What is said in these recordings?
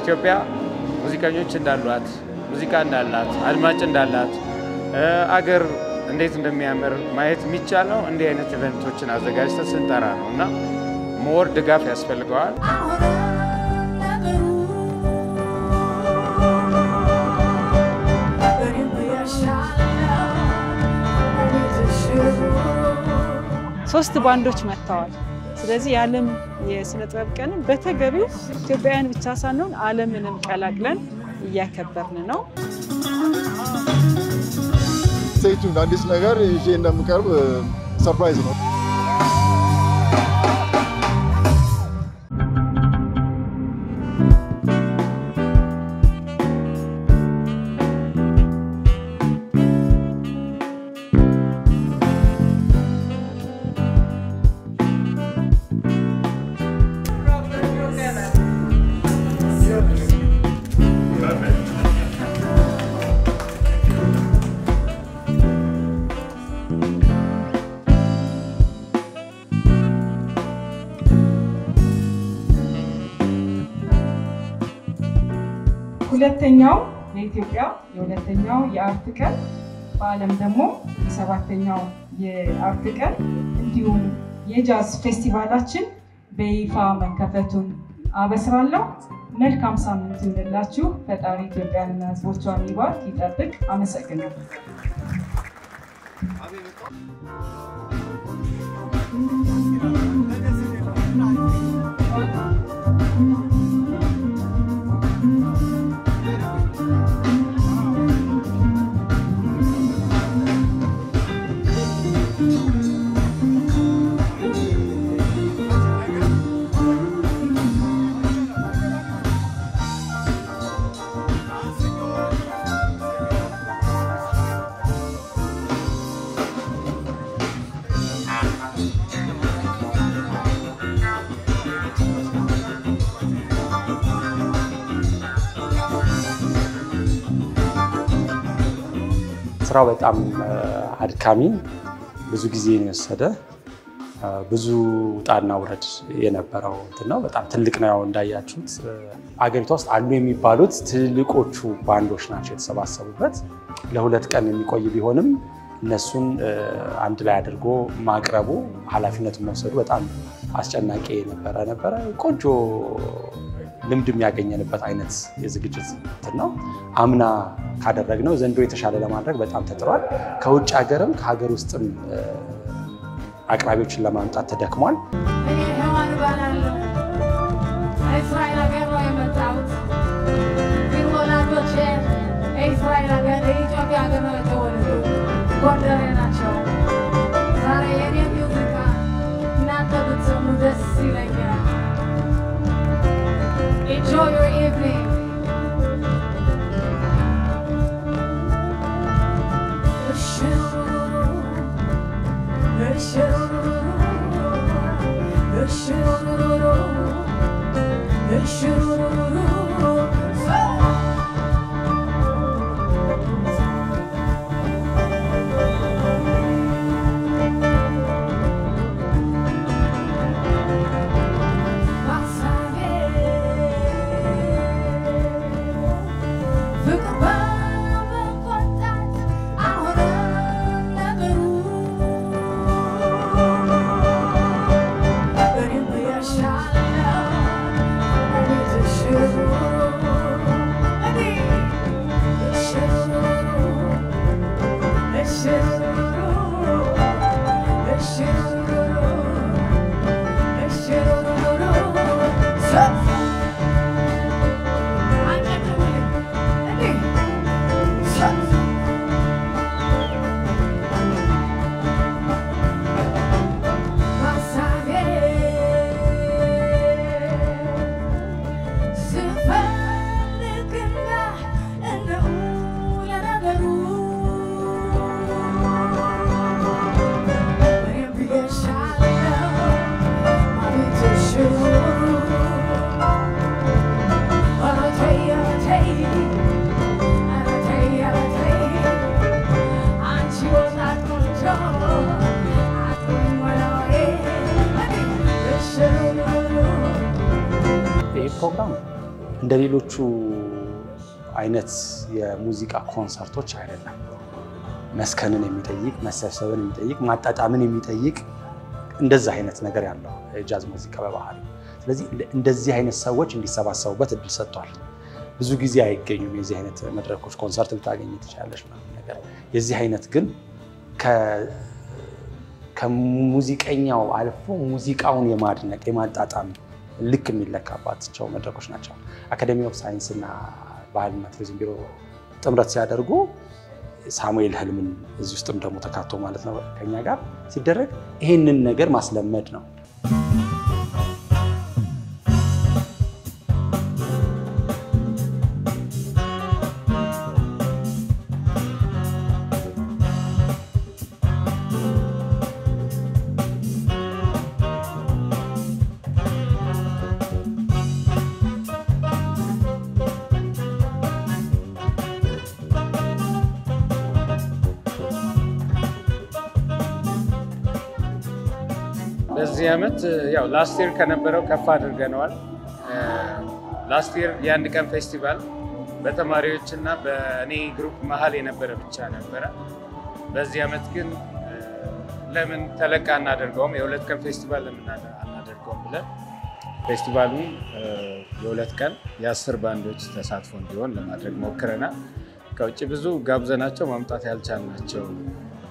ኢትዮጵያ ሙዚቀኞች እንዳሏት ሙዚቃ እንዳላት አድማጭ እንዳላት አገር እንዴት እንደሚያምር ማየት የሚቻለው እንዲህ አይነት ኢቨንቶችን አዘጋጅተን ስንጠራ ነውና ሞር ድጋፍ ያስፈልገዋል ሶስት ባንዶች መጥተዋል ስለዚህ ዓለም የስነ ጥበብ ቀን በተገቢው ኢትዮጵያውያን ብቻ ሳይሆን ዓለምንም ቀላቅለን እያከበርን ነው ሴቱን አዲስ ነገር ይዤ እንደምቀርብ ሰርፕራይዝ ነው ሁለተኛው የኢትዮጵያ የሁለተኛው የአርት ቀን በዓለም ደግሞ የሰባተኛው የአርት ቀን እንዲሁም የጃዝ ፌስቲቫላችን በይፋ መከፈቱን አበስራለሁ መልካም ሳምንት ይሁንላችሁ ፈጣሪ ኢትዮጵያንና ሕዝቦቿን ይባርክ ይጠብቅ አመሰግናለሁ ስራው በጣም አድካሚ ብዙ ጊዜ የወሰደ ብዙ ጣና ውረድ የነበረው ነው በጣም ትልቅ ነው እንዳያችሁት አገሪቷ ውስጥ አሉ የሚባሉት ትልቆቹ ባንዶች ናቸው የተሰባሰቡበት ለሁለት ቀን የሚቆይ ቢሆንም እነሱን አንድ ላይ አድርጎ ማቅረቡ ኃላፊነቱን መውሰዱ በጣም አስጨናቂ ነበረ ቆንጆ ልምድ የሚያገኘንበት አይነት የዝግጅት ነው አምና ካደረግነው ዘንድሮ የተሻለ ለማድረግ በጣም ተጥሯል ከውጭ ሀገርም ከሀገር ውስጥም አቅራቢዎችን ለማምጣት ተደክሟል Enjoy your evening. Sure. እንደሌሎቹ አይነት የሙዚቃ ኮንሰርቶች አይደለም። መስከንን የሚጠይቅ መሰብሰብን የሚጠይቅ ማጣጣምን የሚጠይቅ እንደዛ አይነት ነገር ያለው ጃዝ ሙዚቃ በባህሪው። ስለዚህ እንደዚህ አይነት ሰዎች እንዲሰባሰቡበት እድል ሰጥቷል። ብዙ ጊዜ አይገኙም የዚህ አይነት መድረኮች። ኮንሰርት ልታገኝ ትችላለሽ ማለት ነገር የዚህ አይነት ግን ከሙዚቀኛው አልፎ ሙዚቃውን የማድነቅ የማጣጣም ልክ የሚለካባቸው መድረኮች ናቸው። አካዴሚ ኦፍ ሳይንስ እና ባህልና ቱሪዝም ቢሮ ጥምረት ሲያደርጉ ሳሙኤል ህልምን እዚህ ውስጥም ደግሞ ተካቶ ማለት ነው ከኛ ጋር ሲደረግ ይሄንን ነገር ማስለመድ ነው። በዚህ አመት ያው ላስት ኢየር ከነበረው ከፍ አድርገናል። ላስት ኢየር የአንድ ቀን ፌስቲቫል በተማሪዎችና በእኔ ግሩፕ መሀል የነበረ ብቻ ነበረ። በዚህ አመት ግን ለምን ተለቃ እናደርገውም የሁለት ቀን ፌስቲቫል ለምን አናደርገውም ብለን ፌስቲቫሉን የሁለት ቀን የ10 ባንዶች ተሳትፎ እንዲሆን ለማድረግ ሞክረናል። ከውጭ ብዙ ጋብዘናቸው ማምጣት ያልቻልናቸው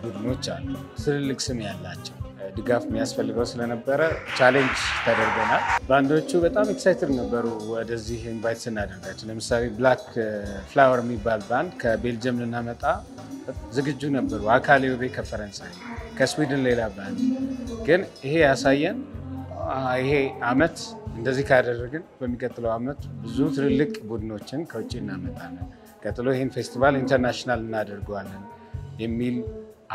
ቡድኖች አሉ፣ ትልልቅ ስም ያላቸው ድጋፍ የሚያስፈልገው ስለነበረ ቻሌንጅ ተደርገናል። ባንዶቹ በጣም ኤክሳይትድ ነበሩ ወደዚህ ኢንቫይት ስናደርጋቸው። ለምሳሌ ብላክ ፍላወር የሚባል ባንድ ከቤልጅየም ልናመጣ ዝግጁ ነበሩ። አካሌ ውቤ ከፈረንሳይ፣ ከስዊድን ሌላ ባንድ። ግን ይሄ ያሳየን ይሄ አመት እንደዚህ ካደረግን በሚቀጥለው አመት ብዙ ትልልቅ ቡድኖችን ከውጭ እናመጣለን፣ ቀጥሎ ይሄን ፌስቲቫል ኢንተርናሽናል እናደርገዋለን የሚል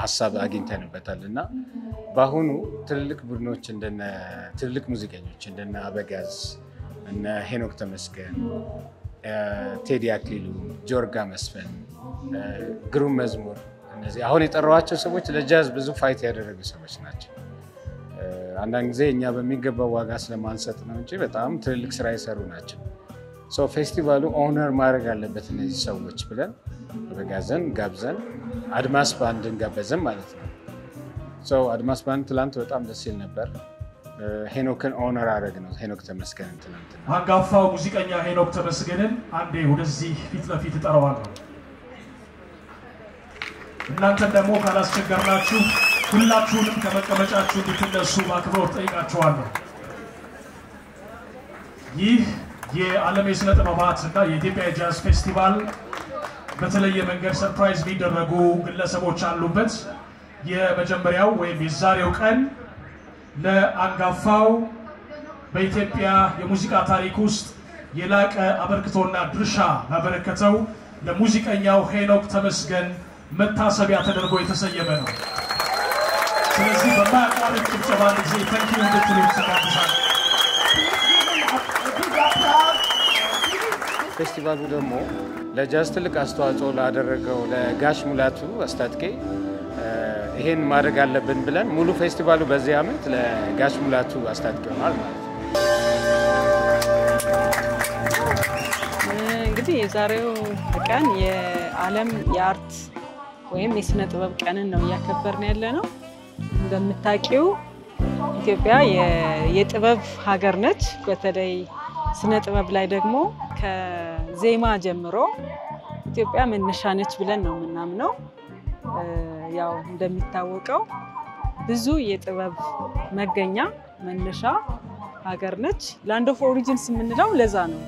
ሀሳብ አግኝተንበታል እና በአሁኑ ትልልቅ ቡድኖች እንደነ ትልልቅ ሙዚቀኞች እንደነ አበጋዝ እነ ሄኖክ ተመስገን፣ ቴዲ አክሊሉ፣ ጆርጋ መስፈን፣ ግሩም መዝሙር እነዚህ አሁን የጠራኋቸው ሰዎች ለጃዝ ብዙ ፋይት ያደረጉ ሰዎች ናቸው። አንዳንድ ጊዜ እኛ በሚገባው ዋጋ ስለማንሰጥ ነው እንጂ በጣም ትልልቅ ስራ የሰሩ ናቸው። ሶ ፌስቲቫሉ ኦነር ማድረግ አለበት እነዚህ ሰዎች ብለን አበጋዘን ጋብዘን አድማስ ባንድን ጋበዘን ማለት ነው። ሶ አድማስ ባንድ ትላንት በጣም ደስ ይል ነበር። ሄኖክን ኦነር አደረግ ነው። ሄኖክ ተመስገንን ትላንት አንጋፋው ሙዚቀኛ ሄኖክ ተመስገንን አንዴ ወደዚህ ፊት ለፊት እጠራዋለሁ። እናንተም ደግሞ ካላስቸገርናችሁ ሁላችሁንም ከመቀመጫችሁ እንድትነሱ በአክብሮት ጠይቃችኋለሁ። ይህ የዓለም የሥነ ጥበባትና የኢትዮጵያ ጃዝ ፌስቲቫል በተለየ መንገድ ሰርፕራይዝ የሚደረጉ ግለሰቦች አሉበት። የመጀመሪያው ወይም የዛሬው ቀን ለአንጋፋው በኢትዮጵያ የሙዚቃ ታሪክ ውስጥ የላቀ አበርክቶና ድርሻ ላበረከተው ለሙዚቀኛው ሄኖክ ተመስገን መታሰቢያ ተደርጎ የተሰየመ ነው። ስለዚህ በማያቋርጥ ጭብጨባ ጊዜ ታንኪዩ እንድትሉ ተጋብዛለሁ። ፌስቲቫሉ ደግሞ ለጃዝ ትልቅ አስተዋጽኦ ላደረገው ለጋሽ ሙላቱ አስታጥቄ ይሄን ማድረግ አለብን ብለን ሙሉ ፌስቲቫሉ በዚህ አመት ለጋሽ ሙላቱ አስታጥቄ ሆኗል ማለት ነው። እንግዲህ የዛሬው ቀን የዓለም የአርት ወይም የስነ ጥበብ ቀንን ነው እያከበርን ያለነው። እንደምታውቂው ኢትዮጵያ የጥበብ ሀገር ነች። በተለይ ስነ ጥበብ ላይ ደግሞ ከዜማ ጀምሮ ኢትዮጵያ መነሻ ነች ብለን ነው የምናምነው። ያው እንደሚታወቀው ብዙ የጥበብ መገኛ መነሻ ሀገር ነች። ላንድ ኦፍ ኦሪጂንስ የምንለው ለዛ ነው።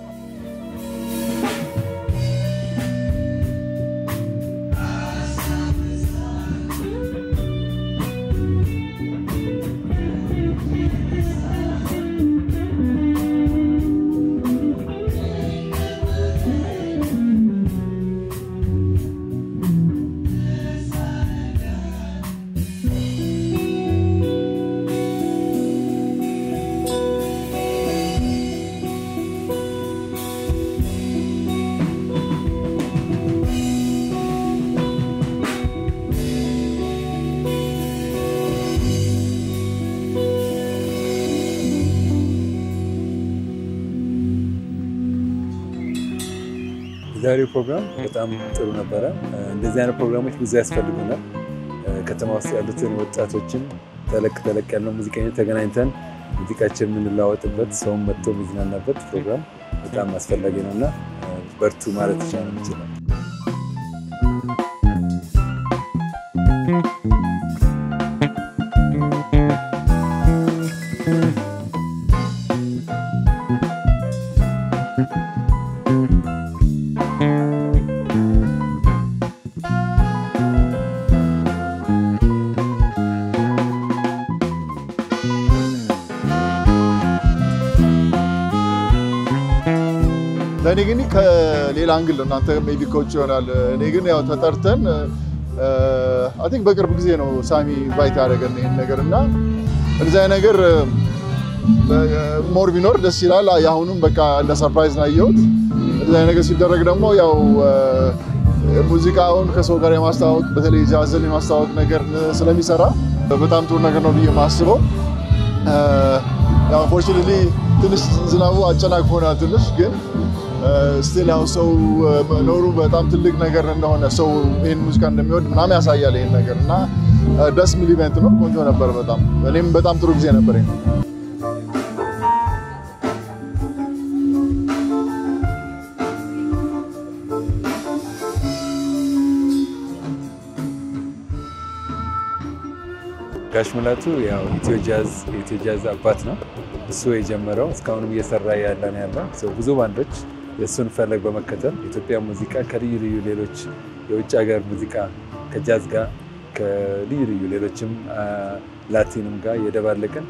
የዛሬው ፕሮግራም በጣም ጥሩ ነበረ። እንደዚህ አይነት ፕሮግራሞች ብዙ ያስፈልጉናል። ከተማ ውስጥ ያሉትን ወጣቶችን ተለቅ ያለው ሙዚቀኞች ተገናኝተን ሙዚቃችን የምንለዋወጥበት ሰውም መጥቶ የሚዝናናበት ፕሮግራም በጣም አስፈላጊ ነውና በርቱ ማለት ይችላል። ለኔ ግን ከሌላ አንግል እናንተ ሜቢ ኮች ይሆናል። እኔ ግን ያው ተጠርተን አይ ቲንክ በቅርብ ጊዜ ነው ሳሚ ኢንቫይት ያደረገን ይሄን ነገርና እንደዛ ነገር ሞር ቢኖር ደስ ይላል። ያሁንም በቃ እንደ ሰርፕራይዝ ነው ያየሁት። እንደዛ ነገር ሲደረግ ደግሞ ያው ሙዚቃውን ከሰው ጋር የማስተዋወቅ በተለይ ጃዝን የማስተዋወቅ ነገር ስለሚሰራ በጣም ጥሩ ነገር ነው ብዬ ማስበው። ያው ፎርቹኔትሊ ትንሽ ዝናቡ አጨናቅፎናል ትንሽ ግን ስቲል ያው ሰው ኖሩ በጣም ትልቅ ነገር እንደሆነ ሰው ይሄን ሙዚቃ እንደሚወድ ምናምን ያሳያል ይሄን ነገር እና ደስ የሚል ኢቨንት ነው። ቆንጆ ነበር በጣም እኔም በጣም ጥሩ ጊዜ ነበረኝ። ጋሽ ሙላቱ ያው ኢትዮ ጃዝ አባት ነው። እሱ የጀመረው እስካሁንም እየሰራ ያለው ብዙ ባንዶች የእሱን ፈለግ በመከተል ኢትዮጵያ ሙዚቃ ከልዩ ሌሎች የውጭ ሀገር ሙዚቃ ከጃዝ ጋር ከልዩ ሌሎችም ላቲንም ጋር የደባለቀን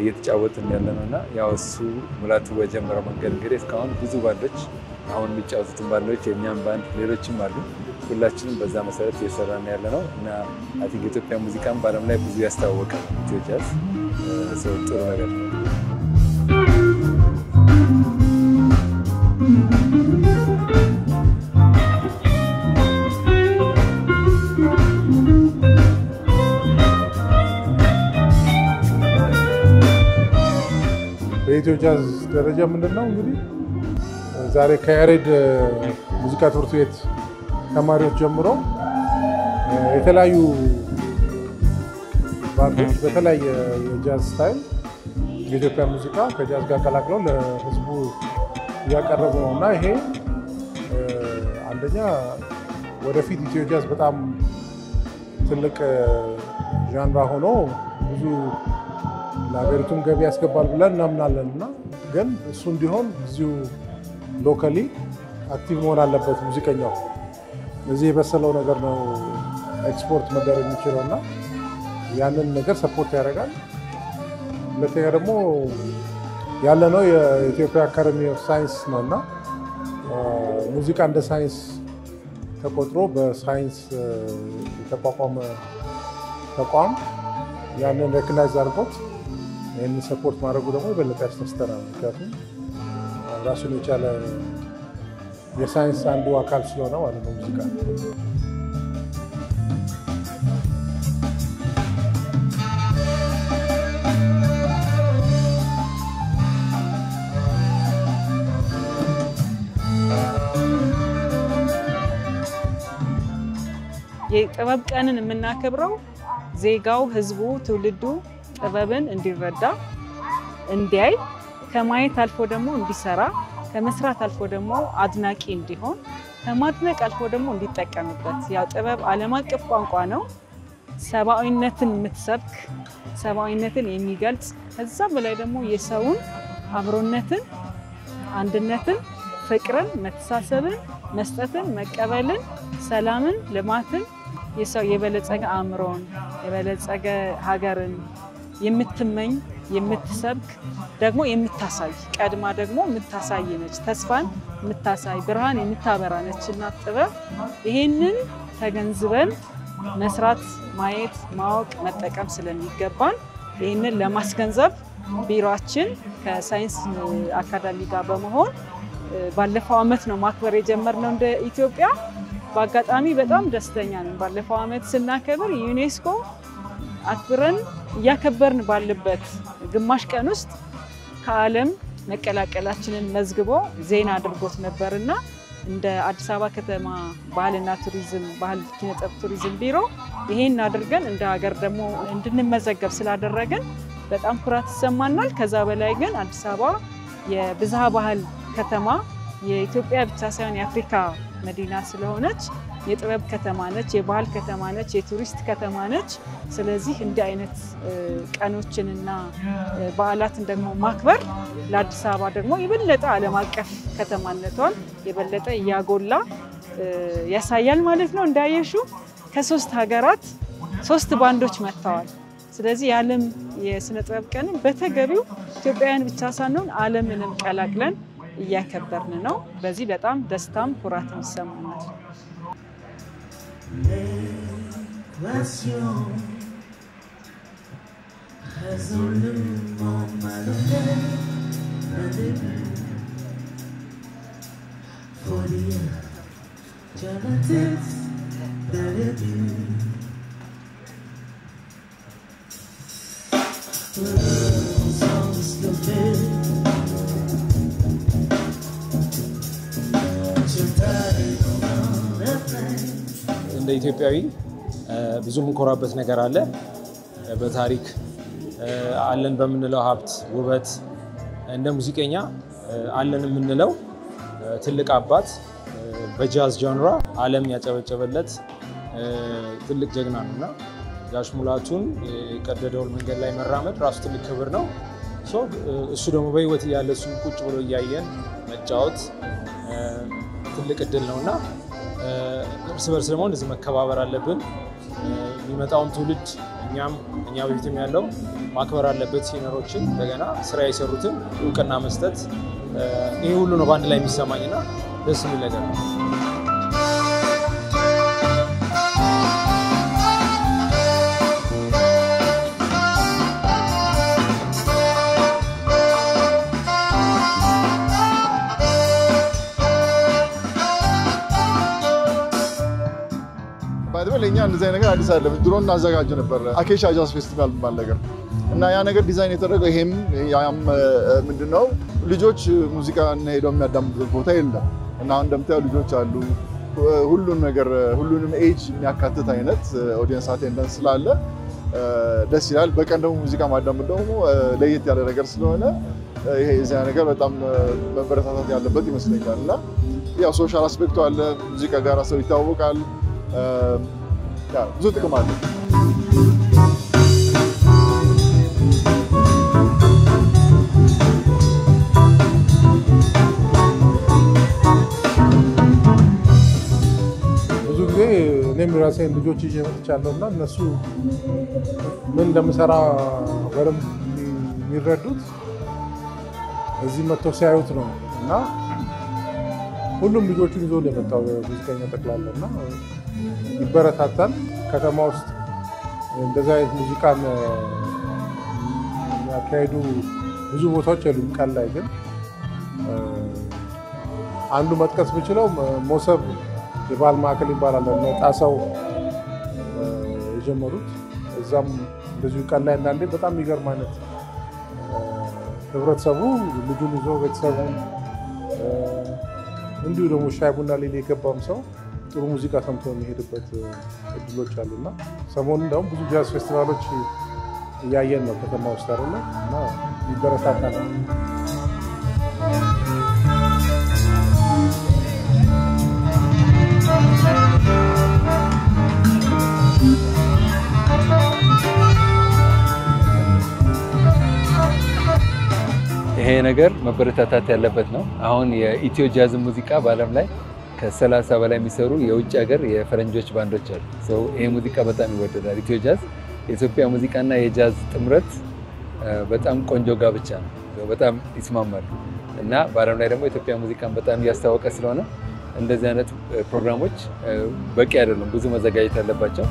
እየተጫወትን ያለነውና ያው እሱ ሙላቱ በጀመረው መንገድ እንግዲህ እስካሁን ብዙ ባንዶች አሁን የሚጫወቱትን ባንዶች የኛም ባንድ ሌሎችም አሉ። ሁላችንም በዛ መሰረት እየሰራን ያለነው እና አይ ቲንክ ኢትዮጵያ ሙዚቃን በዓለም ላይ ብዙ ያስተዋወቀ ኢትዮ ጃዝ ጥሩ ነገር ነው። በኢትዮ ጃዝ ደረጃ ምንድነው እንግዲህ ዛሬ ከያሬድ ሙዚቃ ትምህርት ቤት ተማሪዎች ጀምሮ የተለያዩ ባንዶች በተለያየ የጃዝ ስታይል የኢትዮጵያ ሙዚቃ ከጃዝ ጋር ቀላቅለው ለህዝቡ እያቀረቡ ነውና ይሄ አንደኛ ወደፊት ኢትዮ ጃዝ በጣም ትልቅ ዣንራ ሆኖ ብዙ ለሀገሪቱም ገቢ ያስገባል ብለን እናምናለንና ግን እሱ እንዲሆን እዚሁ ሎካሊ አክቲቭ መሆን አለበት ሙዚቀኛው። እዚህ የበሰለው ነገር ነው ኤክስፖርት መደረግ የሚችለውና ያንን ነገር ሰፖርት ያደርጋል። ሁለተኛ ደግሞ ያለነው የኢትዮጵያ አካዳሚ ኦፍ ሳይንስ ነውና ሙዚቃ እንደ ሳይንስ ተቆጥሮ በሳይንስ የተቋቋመ ተቋም ያንን ሬኮግናይዝ አድርጎት ይህንን ሰፖርት ማድረጉ ደግሞ የበለጠ ያስደስተናል። ምክንያቱም ራሱን የቻለ የሳይንስ አንዱ አካል ስለሆነ ማለት ነው ሙዚቃ። የጥበብ ቀንን የምናከብረው ዜጋው፣ ህዝቡ፣ ትውልዱ ጥበብን እንዲረዳ እንዲያይ ከማየት አልፎ ደግሞ እንዲሰራ ከመስራት አልፎ ደግሞ አድናቂ እንዲሆን ከማድነቅ አልፎ ደግሞ እንዲጠቀምበት። ያው ጥበብ ዓለም አቀፍ ቋንቋ ነው። ሰብአዊነትን የምትሰብክ ሰብአዊነትን የሚገልጽ ከዛ በላይ ደግሞ የሰውን አብሮነትን፣ አንድነትን፣ ፍቅርን፣ መተሳሰብን፣ መስጠትን፣ መቀበልን፣ ሰላምን፣ ልማትን የሰው የበለጸገ አእምሮን የበለጸገ ሀገርን የምትመኝ የምትሰብክ ደግሞ የምታሳይ ቀድማ ደግሞ የምታሳይ ነች። ተስፋን የምታሳይ ብርሃን የምታበራ ነችና ጥበብ ይሄንን ተገንዝበን መስራት፣ ማየት፣ ማወቅ፣ መጠቀም ስለሚገባን ይሄንን ለማስገንዘብ ቢሮአችን ከሳይንስ አካዳሚ ጋር በመሆን ባለፈው አመት ነው ማክበር የጀመርነው እንደ ኢትዮጵያ። በአጋጣሚ በጣም ደስተኛ ነን። ባለፈው አመት ስናከብር ዩኔስኮ አክብረን እያከበርን ባለበት ግማሽ ቀን ውስጥ ከዓለም መቀላቀላችንን መዝግቦ ዜና አድርጎት ነበርና እንደ አዲስ አበባ ከተማ ባህልና ቱሪዝም ባህል ኪነጥበብ ቱሪዝም ቢሮ ይሄን አድርገን እንደ ሀገር ደግሞ እንድንመዘገብ ስላደረገን በጣም ኩራት ይሰማናል። ከዛ በላይ ግን አዲስ አበባ የብዝሃ ባህል ከተማ የኢትዮጵያ ብቻ ሳይሆን የአፍሪካ መዲና ስለሆነች የጥበብ ከተማ ነች፣ የባህል ከተማ ነች፣ የቱሪስት ከተማ ነች። ስለዚህ እንዲህ አይነት ቀኖችንና በዓላትን ደግሞ ማክበር ለአዲስ አበባ ደግሞ የበለጠ ዓለም አቀፍ ከተማነቷን የበለጠ ያጎላ ያሳያል ማለት ነው። እንዳየሹ ከ3 ሀገራት 3 ባንዶች መጥተዋል። ስለዚህ የዓለም የስነ ጥበብ ቀን በተገቢው ኢትዮጵያውያን ብቻ ሳንሆን ዓለምንም ቀላቅለን እያከበርን ነው። በዚህ በጣም ደስታም ኩራትም ይሰማናል። እንደ ኢትዮጵያዊ ብዙ ምንኮራበት ነገር አለ። በታሪክ አለን በመንለው ሀብት ውበት እንደ ሙዚቀኛ አለን የምንለው ትልቅ አባት በጃዝ ጃንራ ዓለም ያጨበጨበለት ትልቅ ጀግና ነውና ጋሽ ሙላቱን የቀደደው መንገድ ላይ መራመድ ራሱ ትልቅ ክብር ነው። እሱ ደግሞ በህይወት ያለ እሱ ቁጭ ብሎ ያያየን መጫወት ትልቅ እድል ነውና እርስ በርስ ደግሞ እንደዚህ መከባበር አለብን። የሚመጣውን ትውልድ እኛ በፊትም ያለው ማክበር አለበት። ሲነሮችን እንደገና ስራ የሰሩትን እውቅና መስጠት ይሄ ሁሉ ነው በአንድ ላይ የሚሰማኝና ደስ የሚል ነገር ነው። ለኛ እንደዚህ ነገር አዲስ አይደለም። ድሮ እናዘጋጅ ነበር አኬሻ ጃዝ ፌስቲቫል ማለት ነገር እና ያ ነገር ዲዛይን የተደረገው ይሄም ያም ምንድነው ልጆች ሙዚቃ ሄደው የሚያዳምጡበት ቦታ የለም እና እንደምታዩ ልጆች አሉ። ሁሉንም ኤጅ የሚያካትት አይነት ኦዲየንስ አቴንዳንስ ስላለ ደስ ይላል። በቀን ደግሞ ሙዚቃ ማዳመጥ ደግሞ ለየት ያለ ነገር ስለሆነ ይሄ እዚያ ነገር በጣም መበረታታት ያለበት ይመስለኛል እና ያው ሶሻል አስፔክቱ አለ። ሙዚቃ ጋር ሰው ይታወቃል። ብዙ ጥቅም አለ። ብዙ ጊዜ እኔም ራሴን ልጆች ይዤ መጥቻለሁና እነሱ ምን እንደምሰራ በደንብ የሚረዱት እዚህ መጥተው ሲያዩት ነው እና ሁሉም ልጆቹን ይዞ ነው የመጣው ሙዚቀኛ ጠቅላላና ይበረታታል። ከተማ ውስጥ እንደዛ አይነት ሙዚቃን ያካሄዱ ብዙ ቦታዎች የሉም። ቀን ላይ ግን አንዱ መጥቀስ ብችለው ሞሰብ የባህል ማዕከል ይባላል እና ጣሳው የጀመሩት እዛም እንደዚሁ ቀን ላይ አንዳንዴ በጣም የሚገርም አይነት ህብረተሰቡ ልጁን ይዞ ቤተሰቡን እንዲሁ ደግሞ ሻይ ቡና ላይ የገባም ሰው ጥሩ ሙዚቃ ሰምቶ የሚሄድበት እድሎች አሉና ሰሞኑን ደግሞ ብዙ ጃዝ ፌስቲቫሎች እያየን ነው ከተማ ውስጥ አይደለ እና ይበረታታል። ይሄ ነገር መበረታታት ያለበት ነው። አሁን የኢትዮ ጃዝ ሙዚቃ በዓለም ላይ ከ30 በላይ የሚሰሩ የውጭ ሀገር የፈረንጆች ባንዶች አሉ። ይሄ ሙዚቃ በጣም ይወደዳል። ኢትዮ ጃዝ የኢትዮጵያ ሙዚቃና የጃዝ ጥምረት በጣም ቆንጆ ጋብቻ ነው። በጣም ይስማማሉ እና በዓለም ላይ ደግሞ የኢትዮጵያ ሙዚቃን በጣም እያስተዋወቀ ስለሆነ እንደዚህ አይነት ፕሮግራሞች በቂ አይደሉም፣ ብዙ መዘጋጀት አለባቸው።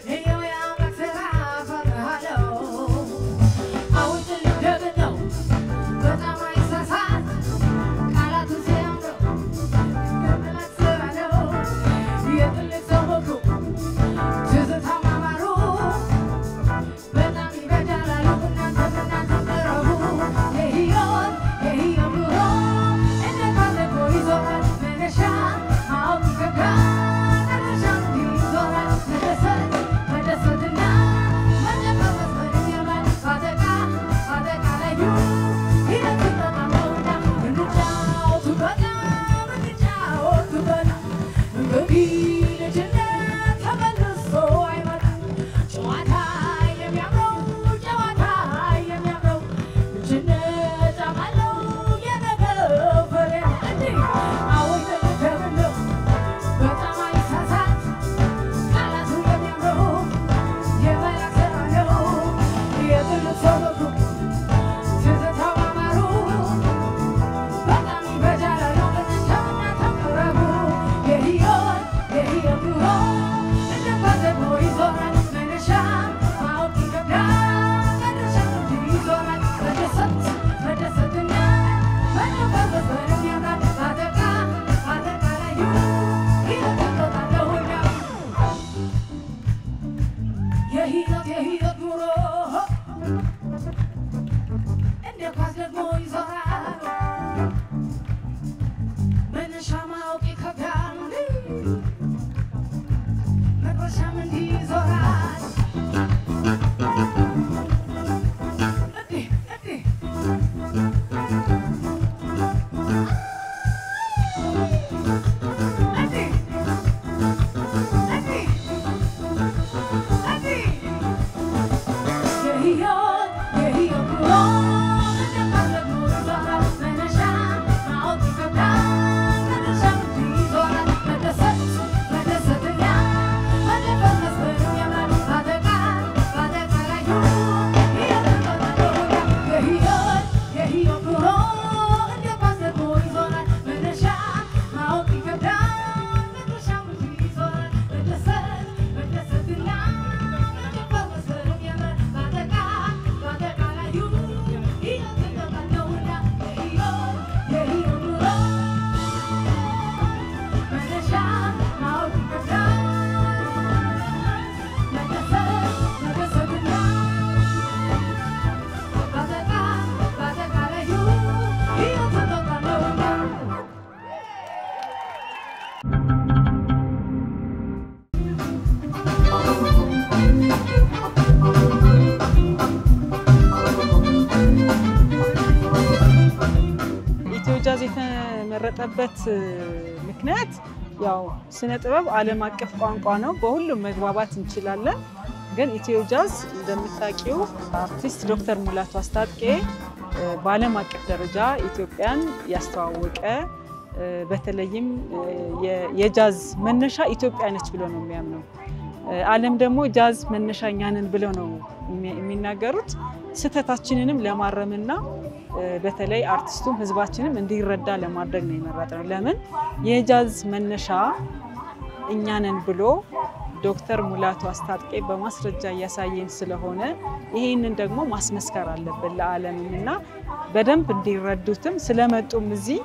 Hey, yo, I'm like, ጃዝ የተመረጠበት ምክንያት ያው ስነ ጥበብ ዓለም አቀፍ ቋንቋ ነው በሁሉም መግባባት እንችላለን ግን ኢትዮ ጃዝ እንደምታውቂው አርቲስት ዶክተር ሙላቱ አስታጥቄ በዓለም አቀፍ ደረጃ ኢትዮጵያን ያስተዋወቀ በተለይም የጃዝ መነሻ ኢትዮጵያ ነች ብሎ ነው የሚያምነው ዓለም ደግሞ ጃዝ መነሻኛ ነን ብለው ነው የሚናገሩት ስተታችንንም ለማረምና በተለይ አርቲስቱም ህዝባችንም እንዲረዳ ለማድረግ ነው የመረጠው ለምን የጃዝ መነሻ እኛ ነን ብሎ ዶክተር ሙላቱ አስታጥቄ በማስረጃ ያሳየን ስለሆነ ይሄንን ደግሞ ማስመስከር አለበት ለዓለምና በደንብ እንዲረዱትም ስለመጡም እዚህ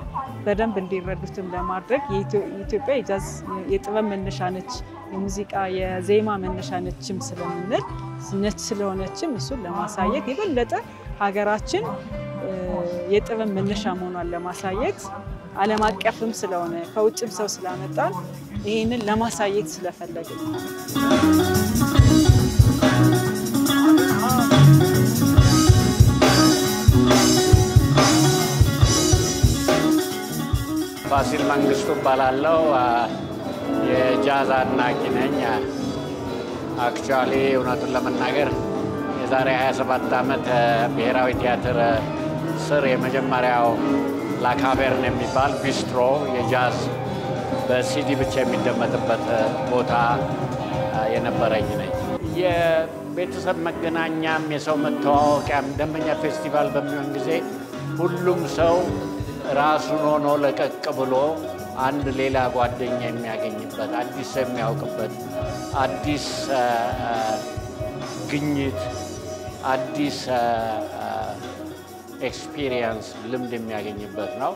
በደንብ እንዲረዱትም ለማድረግ የኢትዮጵያ የጃዝ የጥበብ መነሻ ነች የሙዚቃ የዜማ መነሻ ነችም ስለሆነችም እሱን ለማሳየት የበለጠ ሀገራችን የጥበብ መነሻ መሆኗን ለማሳየት ዓለም አቀፍም ስለሆነ ከውጭም ሰው ስላመጣን ይሄንን ለማሳየት ስለፈለግን ፋሲል መንግስቱ ባላለው የጃዝ አድናቂ ነኝ አክቹአሊ እውነቱን ለመናገር የዛሬ 27 ዓመት ብሔራዊ ቲያትር ስር የመጀመሪያው ላካቬርን የሚባል ቢስትሮ የጃዝ በሲዲ ብቻ የሚደመጥበት ቦታ የነበረኝ ነኝ የቤተሰብ መገናኛም የሰው መተዋወቂያም ደንበኛ ፌስቲቫል በሚሆን ጊዜ ሁሉም ሰው ራሱን ሆኖ ለቀቅ ብሎ አንድ ሌላ ጓደኛ የሚያገኝበት አዲስ የሚያውቅበት አዲስ ግኝት አዲስ ኤክስፒሪየንስ ልምድ የሚያገኝበት ነው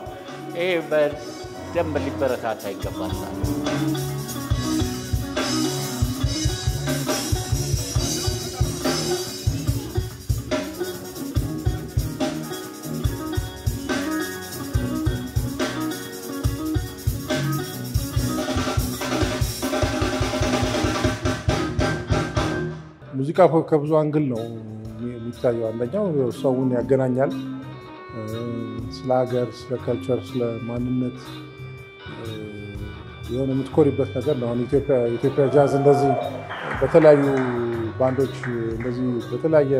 ይሄ በደንብ ሊበረታታ ይገባል ሙዚቃ ከብዙ አንግል ነው የሚታየው አንደኛው ሰውን ያገናኛል ስለ ሀገር ስለ ካልቸር ስለ ማንነት የሆነ የምትኮሪበት ነገር ነው ኢትዮጵያ ጃዝ እንደዚህ በተለያዩ ባንዶች እንደዚህ በተለያየ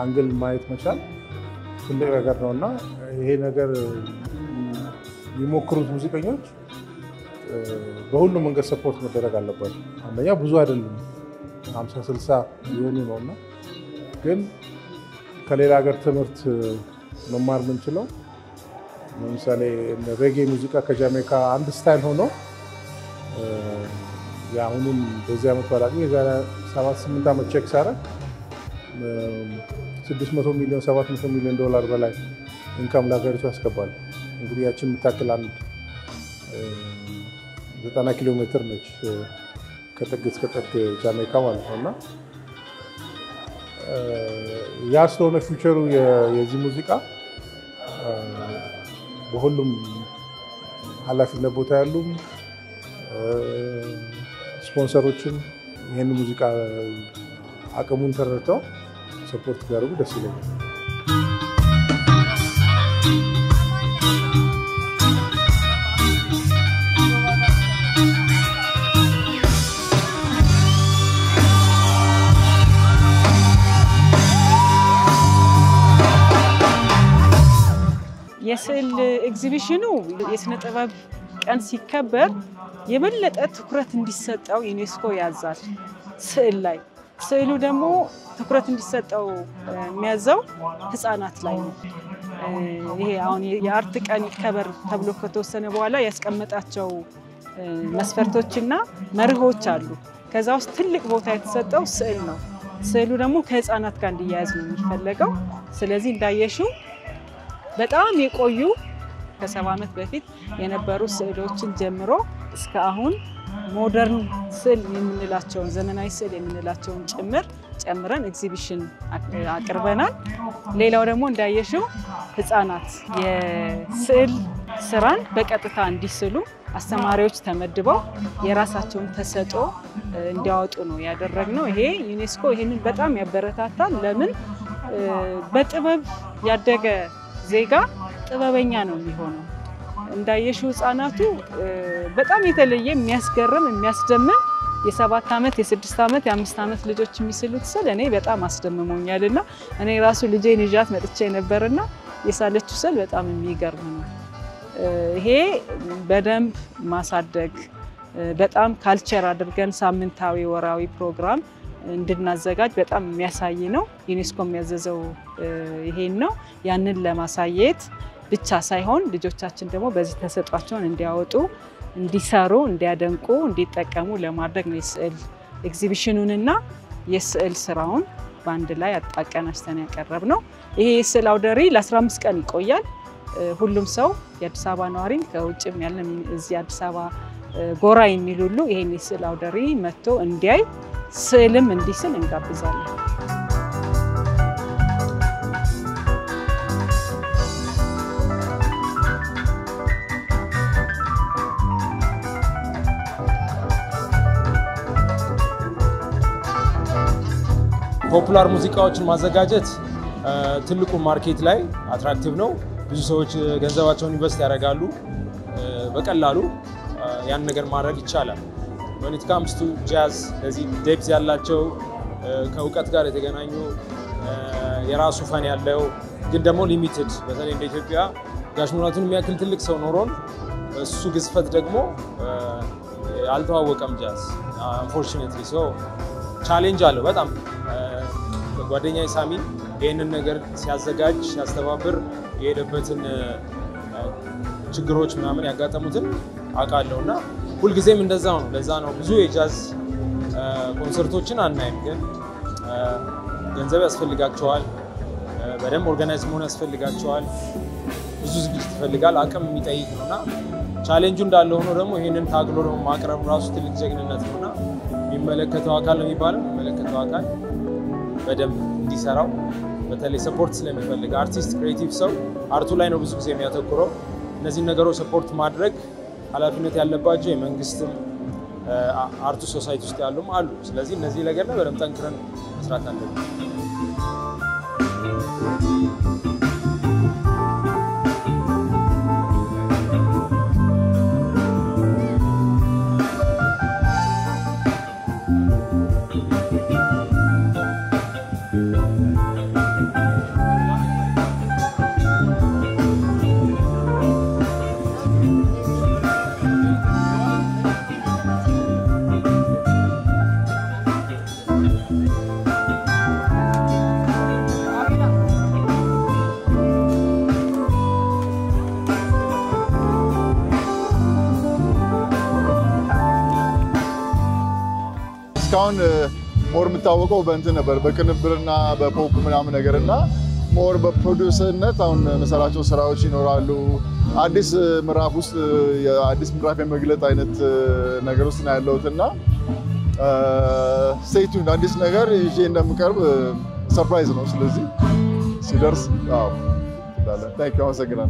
አንግል ማየት መቻል ትልቅ ነገር ነውና ይሄ ነገር የሚሞክሩት ሙዚቀኞች በሁሉም መንገድ ሰፖርት መደረግ አለባቸው አንደኛ ብዙ አይደለም 50-60 የሆኑ ነውና ግን ከሌላ ሀገር ትምህርት መማር ምንችለው ለምሳሌ ሬጌ ሙዚቃ ከጃሜካ አንድ ስታይል ሆኖ ያሁንም በዚህ ዓመት ባላቂ የዛሬ 7-8 ዓመት ቼክ ሳረግ 600 ሚሊዮን 700 ሚሊዮን ዶላር በላይ ኢንካም ለሀገሪቱ ያስገባል እንግዲህ ያችን የምታክል አንድ 90 ኪሎ ሜትር ነች ከጥግ እስከ ጥግ ጃሜካ ማለት ነውና ያ ስለሆነ ፊውቸሩ የዚህ ሙዚቃ በሁሉም ኃላፊነት ቦታ ያሉም ስፖንሰሮችም ይህን ሙዚቃ አቅሙን ተረድተው ሰፖርት ቢያደርጉ ደስ ይለኛል። የስዕል ኤግዚቢሽኑ የስነ ጥበብ ቀን ሲከበር የበለጠ ትኩረት እንዲሰጠው ዩኔስኮ ያዛል ስዕል ላይ። ስዕሉ ደግሞ ትኩረት እንዲሰጠው የሚያዘው ህፃናት ላይ ነው። ይሄ አሁን የአርት ቀን ይከበር ተብሎ ከተወሰነ በኋላ ያስቀመጣቸው መስፈርቶችና መርሆች አሉ። ከዛ ውስጥ ትልቅ ቦታ የተሰጠው ስዕል ነው። ስዕሉ ደግሞ ከህፃናት ጋር እንዲያያዝ ነው የሚፈለገው። ስለዚህ እንዳየሽው በጣም የቆዩ ከ70 ዓመት በፊት የነበሩ ስዕሎችን ጀምሮ እስከ አሁን ሞደርን ስዕል የምንላቸውን ዘመናዊ ስዕል የምንላቸውን ጨምረን ኤግዚቢሽን አቅርበናል። ሌላው ደግሞ እንዳየሽው ህፃናት የስዕል ስራን በቀጥታ እንዲስሉ አስተማሪዎች ተመድበው የራሳቸውን ተሰጥኦ እንዲያወጡ ነው ያደረግነው። ይሄ ዩኔስኮ ይሄንን በጣም ያበረታታል። ለምን በጥበብ ያደገ ዜጋ ጥበበኛ ነው የሚሆነው። እንዳየሽው ህፃናቱ በጣም የተለየ የሚያስገርም የሚያስደምም የ7 ዓመት የ6 ዓመት የ5 ዓመት ልጆች የሚስሉት ስዕል እኔ በጣም አስደምሞኛልና እኔ ራሱ ልጄን ይዣት መጥቼ ነበርና የሳለችው ስዕል በጣም የሚገርም ነው። ይሄ በደንብ ማሳደግ በጣም ካልቸር አድርገን ሳምንታዊ ወራዊ ፕሮግራም እንድናዘጋጅ በጣም የሚያሳይ ነው። ዩኔስኮ የሚያዘዘው ይሄን ነው። ያንን ለማሳየት ብቻ ሳይሆን ልጆቻችን ደግሞ በዚህ ተሰጧቸውን እንዲያወጡ፣ እንዲሰሩ፣ እንዲያደንቁ፣ እንዲጠቀሙ ለማድረግ ነው የስዕል ኤግዚቢሽኑንና የስዕል ስራውን በአንድ ላይ አጣቀናጅተን ያቀረብነው። ይሄ የስዕል አውደ ርዕይ ለ15 ቀን ይቆያል። ሁሉም ሰው የአዲስ አበባ ነዋሪም ከውጭም ያለ እዚህ አዲስ አበባ ጎራ የሚል ሁሉ ይሄን የስዕል አውደ ርዕይ መጥቶ እንዲያይ ስዕልም እንዲስል እንጋብዛለን። ፖፑላር ሙዚቃዎችን ማዘጋጀት ትልቁ ማርኬት ላይ አትራክቲቭ ነው። ብዙ ሰዎች ገንዘባቸውን ኢንቨስት ያደርጋሉ። በቀላሉ ያን ነገር ማድረግ ይቻላል። when it comes to jazz ለዚህ ዴፕዝ ያላቸው ከእውቀት ጋር የተገናኙ የራሱ ፈን ያለው ግን ደግሞ ሊሚትድ በተለይ እንደ ኢትዮጵያ ጋሽ ሙላቱን የሚያክል ትልቅ ሰው ኖሮን እሱ ግዝፈት ደግሞ አልተዋወቀም ጃዝ unfortunately so ቻሌንጅ አለው በጣም ጓደኛዬ ሳሚ ይሄንን ነገር ሲያዘጋጅ ሲያስተባብር የሄደበትን ችግሮች ምናምን ያጋጠሙትን አውቃለሁና ሁሉ ጊዜም እንደዛው ነው። ለዛ ነው ብዙ የጃዝ ኮንሰርቶችን አናይም። ግን ገንዘብ ያስፈልጋቸዋል፣ በደንብ ኦርጋናይዝ መሆን ያስፈልጋቸዋል፣ ብዙ ዝግጅት ይፈልጋል፣ አቅም የሚጠይቅ ነውና ቻሌንጁ እንዳለ ሆኖ ደግሞ ይሄንን ታግሎ ደግሞ ማቅረብ ራሱ ትልቅ ጀግንነት ነውና የሚመለከተው አካል ነው የሚባለው የሚመለከተው አካል በደንብ እንዲሰራው በተለይ ሰፖርት ስለሚፈልግ አርቲስት ክሬቲቭ ሰው አርቱ ላይ ነው ብዙ ጊዜ የሚያተኩረው። እነዚህ ነገሮች ሰፖርት ማድረግ ኃላፊነት ያለባቸው የመንግስትም አርቱ ሶሳይቲ ውስጥ ያሉም አሉ። ስለዚህ እነዚህ ነገር ላይ በደንብ ጠንክረን መስራት አለብን። እስካሁን ሞር የምታወቀው በእንትን ነበር በቅንብርና በፖፕ ምናምን ነገርና ሞር በፕሮዲውሰርነት አሁን መሰራቸው ስራዎች ይኖራሉ። አዲስ ምዕራፍ ውስጥ የአዲስ ምዕራፍ የመግለጥ አይነት ነገር ውስጥ ነው ያለሁትና ስቴይ ቱንድ አዲስ ነገር ይዤ እንደምቀርብ ሰርፕራይዝ ነው። ስለዚህ ሲደርስ እንላለን። ታንክ ዩ አመሰግናለሁ።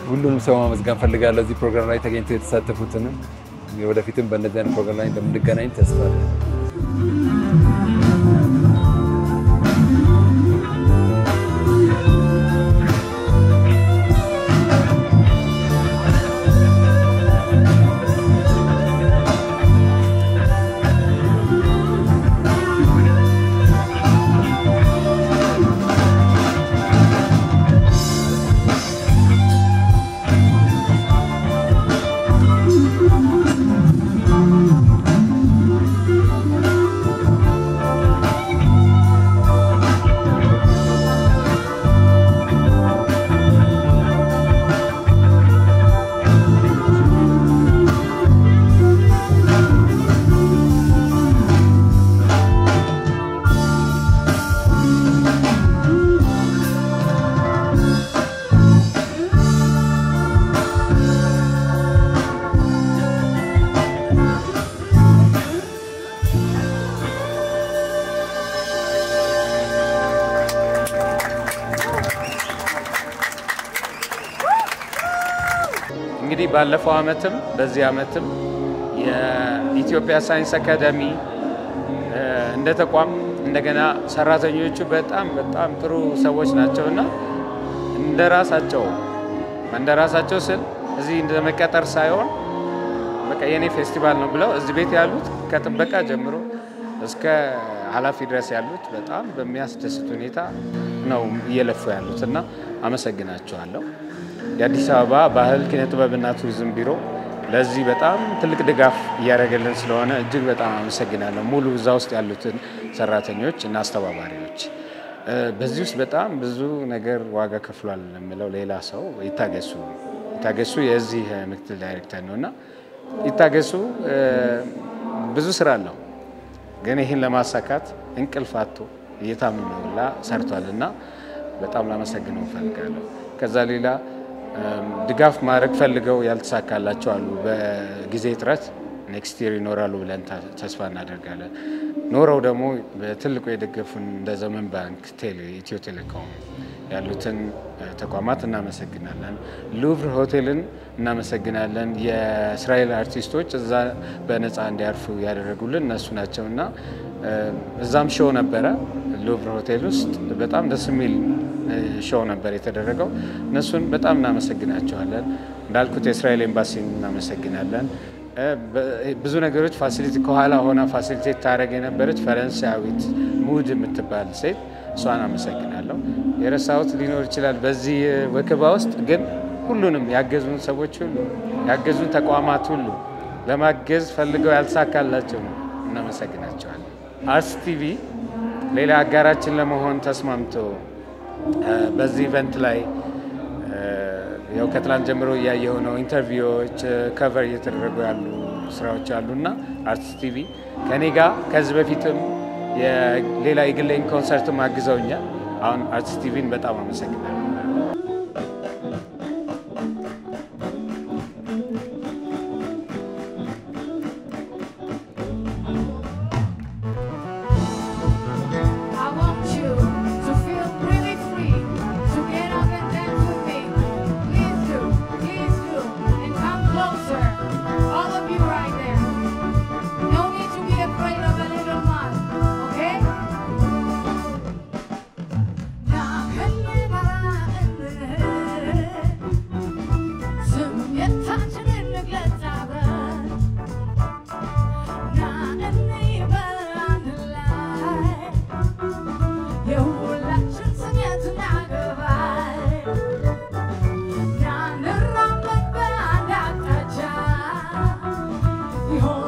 ሁሉንም ሰው ማመስገን ፈልጋለሁ እዚህ ፕሮግራም ላይ ተገኝተው የተሳተፉትንም ወደፊትም በእነዚህ አይነት ፕሮግራም ላይ እንደምንገናኝ ተስፋ አለኝ። እንግዲህ ባለፈው አመትም በዚህ አመትም የኢትዮጵያ ሳይንስ አካዳሚ እንደ ተቋም እንደገና ሰራተኞቹ በጣም ጥሩ ሰዎች ናቸውና እንደራሳቸው ስል እዚህ እንደመቀጠር ሳይሆን በቃ የኔ ፌስቲቫል ነው ብለው እዚህ ቤት ያሉት ከጥበቃ ጀምሮ እስከ ኃላፊ ድረስ ያሉት በጣም በሚያስደስት ሁኔታ ነው እየለፉ ያሉትና አመሰግናቸዋለሁ። የአዲስ አበባ ባህል ኪነ ጥበብና ቱሪዝም ቢሮ ለዚህ በጣም ትልቅ ድጋፍ እያደረገልን ስለሆነ እጅግ በጣም አመሰግናለሁ። ሙሉ እዛ ውስጥ ያሉትን ሰራተኞች እና አስተባባሪዎች በዚህ ውስጥ በጣም ብዙ ነገር ዋጋ ከፍሏል የሚለው ሌላ ሰው ይታገሱ የዚህ ምክትል ዳይሬክተር ነውና ይታገሱ ብዙ ስራ አለው። ግን ይህን ለማሳካት እንቅልፋቶ እየታመመላ ሰርቷልና በጣም ላመሰግነው ፈልጋለሁ። ከዛ ሌላ ድጋፍ ማድረግ ፈልገው ያልተሳካላቸው አሉ። በጊዜ ጥረት ኔክስት ይር ይኖራሉ ብለን ተስፋ እናደርጋለን። ኖረው ደግሞ በትልቁ የደገፉን እንደ ዘመን ባንክ፣ ኢትዮ ቴሌኮም ያሉትን ተቋማት እናመሰግናለን። ሉቭር ሆቴልን እናመሰግናለን። የእስራኤል አርቲስቶች እዛ በነፃ እንዲያርፉ ያደረጉልን እነሱ ናቸውና እዛም ሾው ነበረ ሉቭር ሆቴል ውስጥ በጣም ደስ የሚል ሾው ነበር የተደረገው። እነሱን በጣም እናመሰግናቸዋለን። እንዳልኩት የእስራኤል ኤምባሲን እናመሰግናለን። ብዙ ነገሮች ፋሲሊቲ ከኋላ ሆና ፋሲሊቴት ታደርግ የነበረች ፈረንሳዊት ሙድ የምትባል ሴት እሷን አመሰግናለሁ። የረሳሁት ሊኖር ይችላል በዚህ ወከባ ውስጥ ግን ሁሉንም ያገዙን ሰዎች ሁሉ ያገዙን ተቋማት ሁሉ ለማገዝ ፈልገው ያልተሳካላቸው እናመሰግናቸዋለን። አርትስ ቲቪ ሌላ አጋራችን ለመሆን ተስማምቶ በዚህ ኢቨንት ላይ ያው ከትላንት ጀምሮ እያየሁ ነው። ኢንተርቪዎች ከቨር እየተደረጉ ያሉ ስራዎች አሉና አርትስ ቲቪ ከኔ ጋር ከዚህ በፊትም ሌላ የግሌን ኮንሰርትም አግዘውኛል። አሁን አርትስ ቲቪን በጣም አመሰግናለሁ። Home.